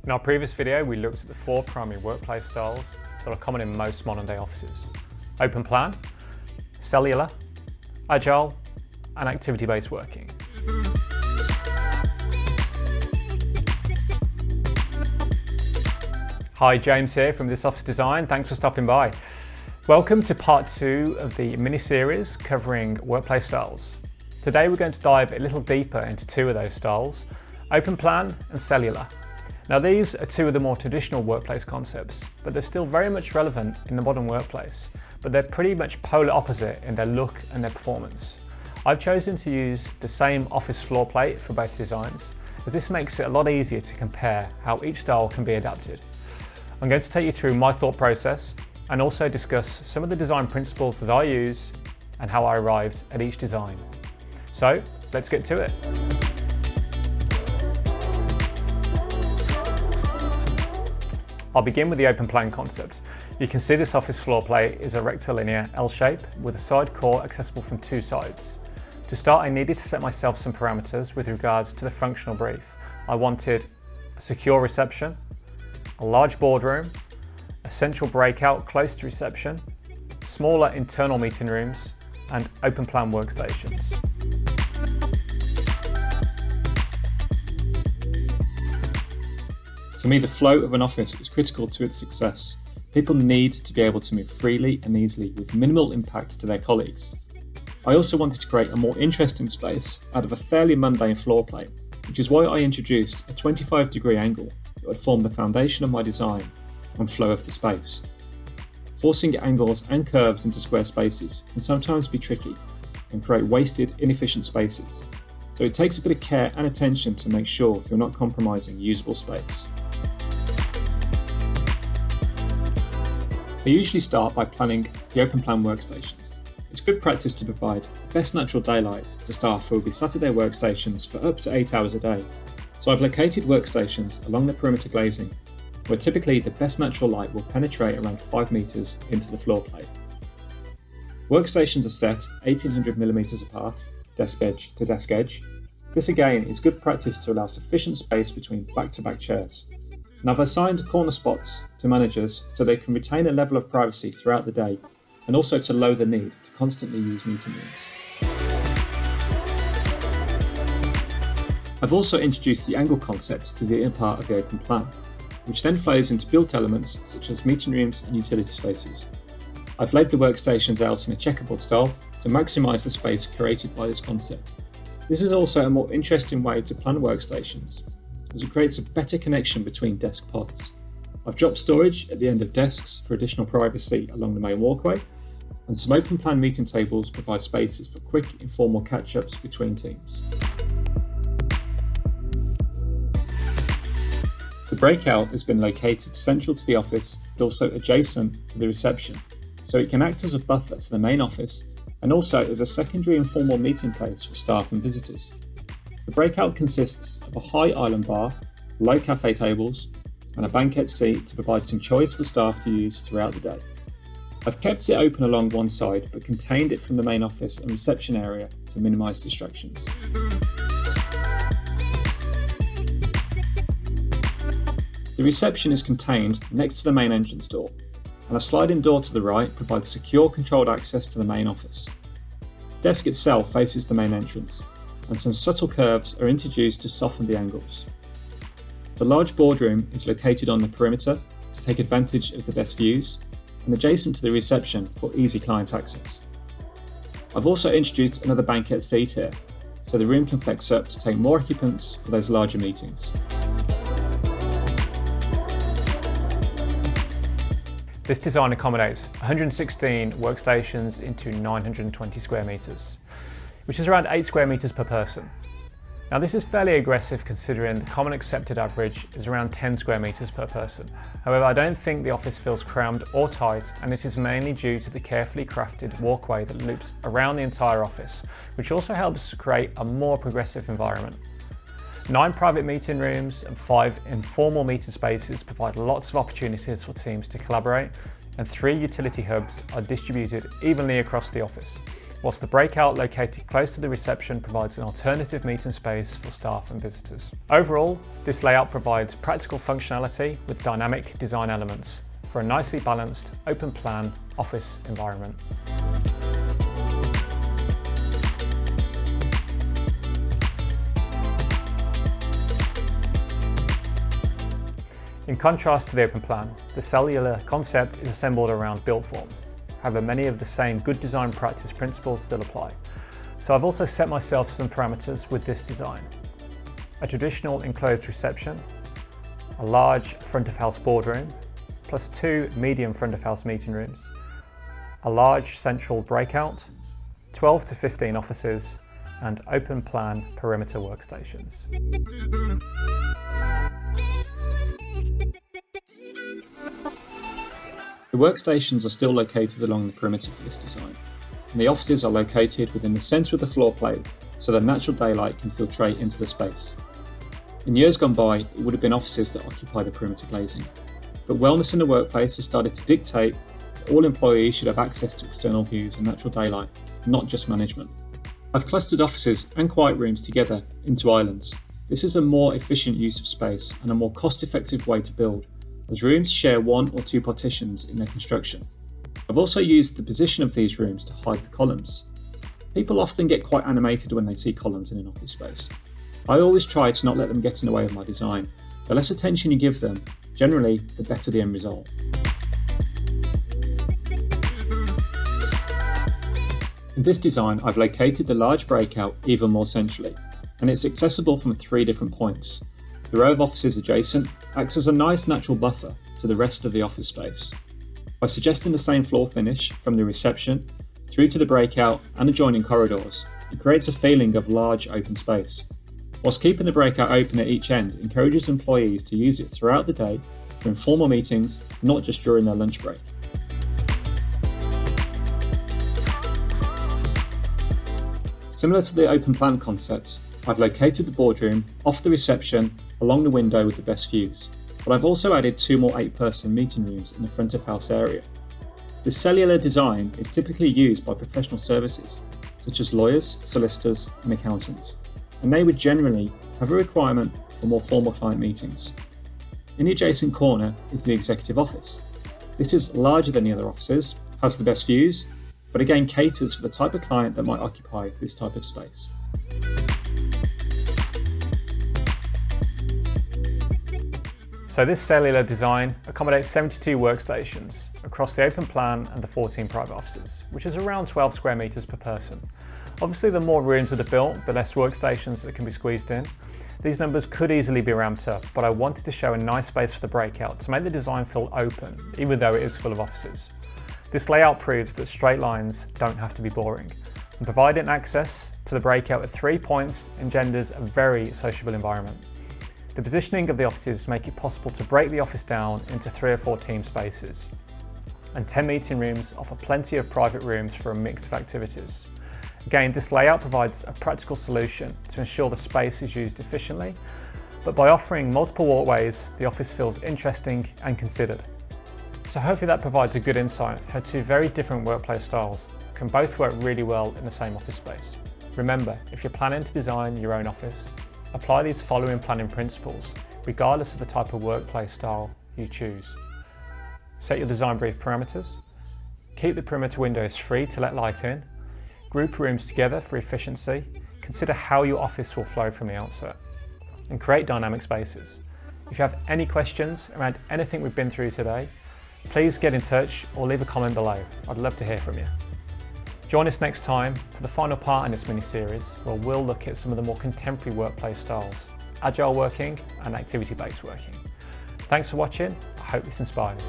In our previous video, we looked at the 4 primary workplace styles that are common in most modern day offices: open plan, cellular, agile, and activity-based working. Hi, James here from This Office Design. Thanks for stopping by. Welcome to part 2 of the mini-series covering workplace styles. Today we're going to dive a little deeper into 2 of those styles, open plan and cellular. Now these are 2 of the more traditional workplace concepts, but they're still very much relevant in the modern workplace, but they're pretty much polar opposite in their look and their performance. I've chosen to use the same office floor plate for both designs, as this makes it a lot easier to compare how each style can be adapted. I'm going to take you through my thought process and also discuss some of the design principles that I use and how I arrived at each design. So let's get to it. I'll begin with the open plan concept. You can see this office floor plate is a rectilinear L shape with a side core accessible from 2 sides. To start, I needed to set myself some parameters with regards to the functional brief. I wanted a secure reception, a large boardroom, a central breakout close to reception, smaller internal meeting rooms, and open plan workstations. For me, the flow of an office is critical to its success. People need to be able to move freely and easily with minimal impact to their colleagues. I also wanted to create a more interesting space out of a fairly mundane floor plate, which is why I introduced a 25-degree angle that would form the foundation of my design and flow of the space. Forcing angles and curves into square spaces can sometimes be tricky and create wasted, inefficient spaces, so it takes a bit of care and attention to make sure you're not compromising usable space. I usually start by planning the open plan workstations. It's good practice to provide the best natural daylight to staff who will be sat at their workstations for up to 8 hours a day. So I've located workstations along the perimeter glazing, where typically the best natural light will penetrate around 5 meters into the floor plate. Workstations are set 1800mm apart, desk edge to desk edge. This again is good practice to allow sufficient space between back-to-back chairs. And I've assigned corner spots to managers so they can retain a level of privacy throughout the day and also to lower the need to constantly use meeting rooms. I've also introduced the angle concept to the inner part of the open plan, which then flows into built elements such as meeting rooms and utility spaces. I've laid the workstations out in a checkerboard style to maximise the space created by this concept. This is also a more interesting way to plan workstations, as it creates a better connection between desk pods. I've dropped storage at the end of desks for additional privacy along the main walkway, and some open plan meeting tables provide spaces for quick, informal catch-ups between teams. The breakout has been located central to the office, but also adjacent to the reception, so it can act as a buffer to the main office and also as a secondary informal meeting place for staff and visitors. The breakout consists of a high island bar, low cafe tables, and a banquette seat to provide some choice for staff to use throughout the day. I've kept it open along one side, but contained it from the main office and reception area to minimise distractions. The reception is contained next to the main entrance door, and a sliding door to the right provides secure controlled access to the main office. The desk itself faces the main entrance, and some subtle curves are introduced to soften the angles. The large boardroom is located on the perimeter to take advantage of the best views, and adjacent to the reception for easy client access. I've also introduced another banquette seat here, so the room can flex up to take more occupants for those larger meetings. This design accommodates 116 workstations into 920 square meters, which is around 8 square meters per person. Now this is fairly aggressive considering the common accepted average is around 10 square meters per person. However, I don't think the office feels crammed or tight, and this is mainly due to the carefully crafted walkway that loops around the entire office, which also helps to create a more progressive environment. 9 private meeting rooms and 5 informal meeting spaces provide lots of opportunities for teams to collaborate, and 3 utility hubs are distributed evenly across the office. whilst the breakout located close to the reception provides an alternative meeting space for staff and visitors. Overall, this layout provides practical functionality with dynamic design elements for a nicely balanced, open plan office environment. In contrast to the open plan, the cellular concept is assembled around built forms. However, many of the same good design practice principles still apply. So I've also set myself some parameters with this design. A traditional enclosed reception, a large front of house boardroom, plus 2 medium front of house meeting rooms, a large central breakout, 12 to 15 offices, and open plan perimeter workstations. The workstations are still located along the perimeter for this design, and the offices are located within the centre of the floor plate so that natural daylight can filtrate into the space. In years gone by, it would have been offices that occupy the perimeter glazing, but wellness in the workplace has started to dictate that all employees should have access to external views and natural daylight, not just management. I've clustered offices and quiet rooms together into islands. This is a more efficient use of space and a more cost-effective way to build, as rooms share 1 or 2 partitions in their construction. I've also used the position of these rooms to hide the columns. People often get quite animated when they see columns in an office space. I always try to not let them get in the way of my design. The less attention you give them, generally, the better the end result. In this design, I've located the large breakout even more centrally, and it's accessible from 3 different points. The row of offices adjacent acts as a nice natural buffer to the rest of the office space. By suggesting the same floor finish from the reception through to the breakout and adjoining corridors, it creates a feeling of large open space. Whilst keeping the breakout open at each end encourages employees to use it throughout the day for informal meetings, not just during their lunch break. Similar to the open plan concept, I've located the boardroom off the reception along the window with the best views, but I've also added 2 more 8-person meeting rooms in the front of house area. This cellular design is typically used by professional services, such as lawyers, solicitors, and accountants, and they would generally have a requirement for more formal client meetings. In the adjacent corner is the executive office. This is larger than the other offices, has the best views, but again caters for the type of client that might occupy this type of space. So this cellular design accommodates 72 workstations across the open plan and the 14 private offices, which is around 12 square meters per person. Obviously, the more rooms that are built, the less workstations that can be squeezed in. These numbers could easily be ramped up, but I wanted to show a nice space for the breakout to make the design feel open, even though it is full of offices. This layout proves that straight lines don't have to be boring, and providing access to the breakout at 3 points engenders a very sociable environment. The positioning of the offices make it possible to break the office down into 3 or 4 team spaces, and 10 meeting rooms offer plenty of private rooms for a mix of activities. Again, this layout provides a practical solution to ensure the space is used efficiently, but by offering multiple walkways, the office feels interesting and considered. So hopefully that provides a good insight how 2 very different workplace styles can both work really well in the same office space. Remember, if you're planning to design your own office, apply these following planning principles, regardless of the type of workplace style you choose. Set your design brief parameters. Keep the perimeter windows free to let light in. Group rooms together for efficiency. Consider how your office will flow from the outset. And create dynamic spaces. If you have any questions around anything we've been through today, please get in touch or leave a comment below. I'd love to hear from you. Join us next time for the final part in this mini-series, where we'll look at some of the more contemporary workplace styles, agile working and activity-based working. Thanks for watching. I hope this inspires.